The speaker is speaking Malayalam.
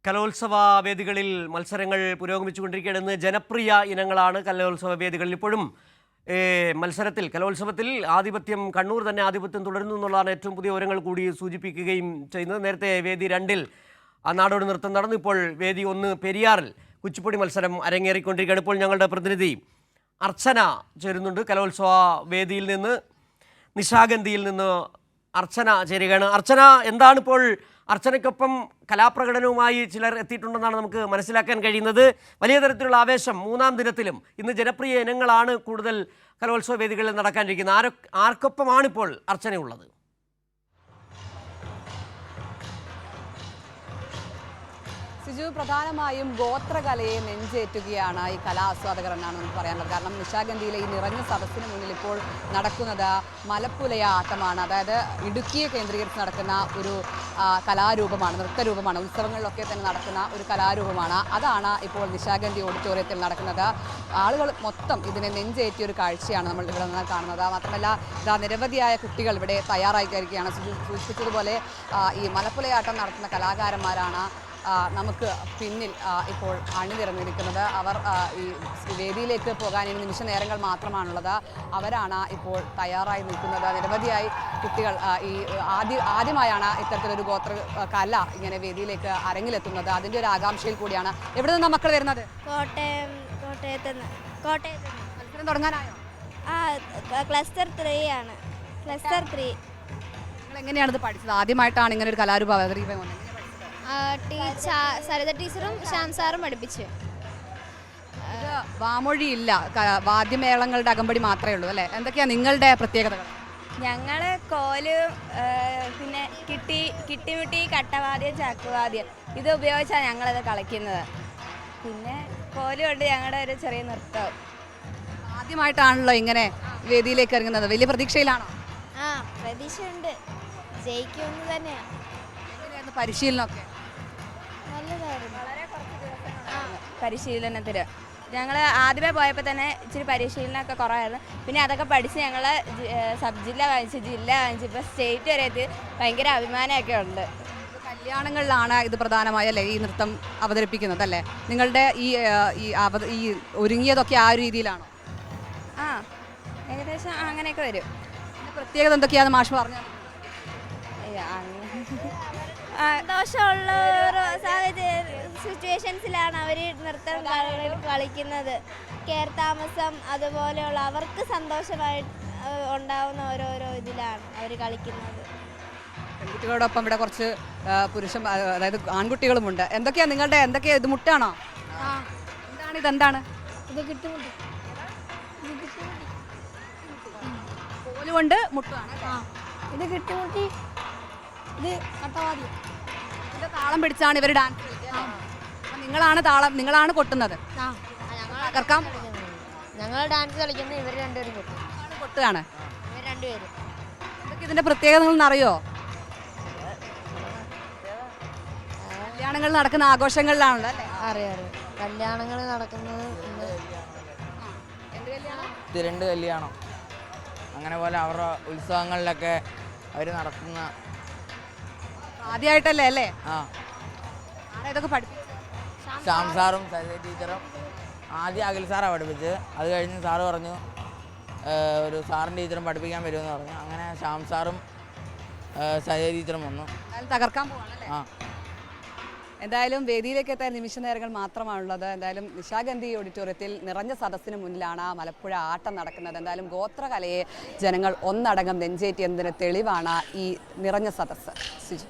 കലോത്സവ വേദികളിൽ മത്സരങ്ങൾ പുരോഗമിച്ചുകൊണ്ടിരിക്കുകയാണ്. ജനപ്രിയ ഇനങ്ങളാണ് കലോത്സവ വേദികളിൽ ഇപ്പോഴും മത്സരത്തിൽ കലോത്സവത്തിൽ ആധിപത്യം കണ്ണൂർ തന്നെ ആധിപത്യം തുടരുന്നു എന്നുള്ളതാണ് ഏറ്റവും പുതിയ വിവരങ്ങൾ കൂടി സൂചിപ്പിക്കുകയും ചെയ്യുന്നത്. നേരത്തെ വേദി 2-ൽ നാടോടി നൃത്തം നടന്നു. ഇപ്പോൾ വേദി 1 പെരിയാറിൽ കുച്ചിപ്പുടി മത്സരം അരങ്ങേറിക്കൊണ്ടിരിക്കുകയാണ്. ഇപ്പോൾ ഞങ്ങളുടെ പ്രതിനിധി അർച്ചന ചേരുന്നുണ്ട്. കലോത്സവ വേദിയിൽ നിന്ന് നിശാഗന്ധിയിൽ നിന്ന് അർച്ചന ചേരുകയാണ്. അർച്ചന, എന്താണിപ്പോൾ അർച്ചനയ്ക്കൊപ്പം കലാപ്രകടനവുമായി ചിലർ എത്തിയിട്ടുണ്ടെന്നാണ് നമുക്ക് മനസ്സിലാക്കാൻ കഴിയുന്നത്. വലിയ തരത്തിലുള്ള ആവേശം 3-ാം ദിനത്തിലും ഇന്ന് ജനപ്രിയ ഇനങ്ങളാണ് കൂടുതൽ കലോത്സവ വേദികളിൽ നടക്കാനിരിക്കുന്നത്. ആർക്കൊപ്പമാണിപ്പോൾ അർച്ചനയുള്ളത്? സിജു, പ്രധാനമായും ഗോത്രകലയെ നെഞ്ചേറ്റുകയാണ് ഈ കലാസ്വാദകർ എന്നാണ് നമുക്ക് പറയാനുള്ളത്. കാരണം നിശാഗന്ധിയിലെ ഈ നിറഞ്ഞ സദസ്സിന് മുന്നിൽ ഇപ്പോൾ നടക്കുന്നത് മലപ്പുലയ ആട്ടമാണ്. അതായത് ഇടുക്കിയെ കേന്ദ്രീകരിച്ച് നടക്കുന്ന ഒരു കലാരൂപമാണ്, നൃത്തരൂപമാണ്. ഉത്സവങ്ങളിലൊക്കെ തന്നെ നടക്കുന്ന ഒരു കലാരൂപമാണ്. അതാണ് ഇപ്പോൾ നിശാഗന്ധി ഓഡിറ്റോറിയത്തിൽ നടക്കുന്നത്. ആളുകൾ മൊത്തം ഇതിനെ നെഞ്ചേറ്റിയ ഒരു കാഴ്ചയാണ് നമ്മൾ ഇവിടെ നിന്ന് കാണുന്നത്. മാത്രമല്ല നിരവധിയായ കുട്ടികൾ ഇവിടെ തയ്യാറായിരിക്കുകയാണ്. സൂചിപ്പിച്ചതുപോലെ ഈ മലപ്പുലയാട്ടം നടത്തുന്ന കലാകാരന്മാരാണ് നമുക്ക് പിന്നിൽ ഇപ്പോൾ അണിനിരന്നിരിക്കുന്നത്. അവർ ഈ വേദിയിലേക്ക് പോകാൻ ഇനി നിമിഷ നേരങ്ങൾ മാത്രമാണുള്ളത്. അവരാണ് ഇപ്പോൾ തയ്യാറായി നിൽക്കുന്നത്. നിരവധിയായി കുട്ടികൾ ഈ ആദ്യമായാണ് ഇത്തരത്തിലൊരു ഗോത്ര കല ഇങ്ങനെ വേദിയിലേക്ക് അരങ്ങിലെത്തുന്നത്. അതിൻ്റെ ഒരു ആകാംക്ഷയിൽ കൂടിയാണ്. എവിടെ നിന്നാണ് മക്കൾ വരുന്നത്? മത്സരം തുടങ്ങാനായോ? ക്ലസ്റ്റർ 3 ആണ്. ക്ലസ്റ്റർ 3. നിങ്ങൾ എങ്ങനെയാണിത് പഠിച്ചത്? ആദ്യമായിട്ടാണ് ഇങ്ങനെ ഒരു കലാരൂപം അവതരിപ്പിക്കുന്നത്? സരിത ടീച്ചറും ശ്യാം സാറും പഠിപ്പിച്ചു. വാമൊഴിയില്ല, വാദ്യമേളങ്ങളുടെ അകമ്പടി മാത്രമേ ഉള്ളൂ അല്ലേ? എന്തൊക്കെയാണ് നിങ്ങളുടെ പ്രത്യേകതകൾ? ഞങ്ങൾ കോല്, പിന്നെ കിട്ടിമുട്ടി, കട്ടവാദ്യം, ചാക്കുവാദ്യം ഇത് ഉപയോഗിച്ചാണ് ഞങ്ങളത് കളിക്കുന്നത്. പിന്നെ കോല് കൊണ്ട് ഞങ്ങളുടെ ഒരു ചെറിയ നൃത്തം. ആദ്യമായിട്ടാണല്ലോ ഇങ്ങനെ വേദിയിലേക്ക് ഇറങ്ങുന്നത്. വലിയ പ്രതീക്ഷയിലാണോ? പ്രതീക്ഷയുണ്ട്, ജയിക്കുമെന്ന് തന്നെയാണ്. പരിശീലനമൊക്കെ നല്ലതായിരുന്നു. വളരെ കുറച്ച് ദിവസം പരിശീലനത്തിന് ഞങ്ങൾ ആദ്യമേ പോയപ്പോൾ തന്നെ ഇച്ചിരി പരിശീലനമൊക്കെ കുറവായിരുന്നു. പിന്നെ അതൊക്കെ പഠിച്ച് ഞങ്ങൾ സബ് ജില്ല വാങ്ങിച്ച്, ജില്ല വാങ്ങിച്ച്, ഇപ്പോൾ സ്റ്റേറ്റ് വരെ എത്തി. ഭയങ്കര അഭിമാനമൊക്കെ ഉണ്ട്. കല്യാണങ്ങളിലാണ് ഇത് പ്രധാനമായല്ലേ ഈ നൃത്തം അവതരിപ്പിക്കുന്നത് അല്ലേ? നിങ്ങളുടെ ഈ ഒരുങ്ങിയതൊക്കെ ആ രീതിയിലാണോ? ഏകദേശം അങ്ങനെയൊക്കെ വരും. പ്രത്യേകത എന്തൊക്കെയാണെന്ന് മാഷ് പറഞ്ഞു? സന്തോഷമുള്ള ഓരോ സിറ്റുവേഷൻസിലാണ് അവർ നൃത്തം കളിക്കുന്നത്. കയർത്താമസം അതുപോലെയുള്ള അവർക്ക് സന്തോഷമായി ഉണ്ടാവുന്ന ഓരോരോ ഇതിലാണ് അവർ കളിക്കുന്നത്. പെൺകുട്ടികളോടൊപ്പം ഇവിടെ കുറച്ച് അതായത് ആൺകുട്ടികളുമുണ്ട്. എന്തൊക്കെയാ ഇത് മുട്ടാണോ? ഇതെന്താണ്? ഇത് കിട്ടുമുട്ടി. കോലുകൊണ്ട് മുട്ടാണ്. ഇത് കിട്ടുമുട്ടി, ഇത് കട്ടവാദ്യം. ഇതിന്റെ താളം പിടിച്ചാണ് ഇവർ ഡാൻസ് കളിക്കുന്നത്. നിങ്ങളാണ് കൊട്ടുന്നത്. ഞങ്ങൾ ഡാൻസ് കളിക്കുന്നത്, ഇവർ രണ്ടുപേരും കൊട്ടുകയാണ്. ഇവർ രണ്ടുപേരും. എന്തൊക്കെ ഇതിന്റെ പ്രത്യേകതകളെന്ന് അറിയോ? കല്യാണങ്ങൾ നടക്കുന്ന ആഘോഷങ്ങളിലാണല്ലോ അല്ലേ? അറിയാം. കല്യാണങ്ങൾ നടക്കുന്നത് രണ്ട് കല്യാണം അങ്ങനെ പോലെ അവരുടെ ഉത്സവങ്ങളിലൊക്കെ അവർ നടത്തുന്ന. ആദ്യമായിട്ടല്ലേ അല്ലേ? ഇതൊക്കെ പഠിപ്പിച്ചു ശ്യാം സാറും സരിത ടീച്ചറും. ആദ്യം അഖിൽ സാറാണ് പഠിപ്പിച്ചത്. അത് കഴിഞ്ഞ് സാറ് പറഞ്ഞു ഒരു സാറും ടീച്ചറും പഠിപ്പിക്കാൻ വരുമെന്ന് പറഞ്ഞു. അങ്ങനെ ശ്യാം സാറും സരിത ടീച്ചറും വന്നു. തകർക്കാൻ പോവാണല്ലേ? എന്തായാലും വേദിയിലേക്ക് എത്താൻ നിമിഷ നേരങ്ങൾ മാത്രമാണുള്ളത്. എന്തായാലും നിശാഗന്ധി ഓഡിറ്റോറിയത്തിൽ നിറഞ്ഞ സദസ്സിന് മുന്നിലാണ് മലപ്പുഴ ആട്ടം നടക്കുന്നത്. എന്തായാലും ഗോത്രകലയെ ജനങ്ങൾ ഒന്നടങ്കം നെഞ്ചേറ്റിയതിന് തെളിവാണ് ഈ നിറഞ്ഞ സദസ്സ്. സിജു.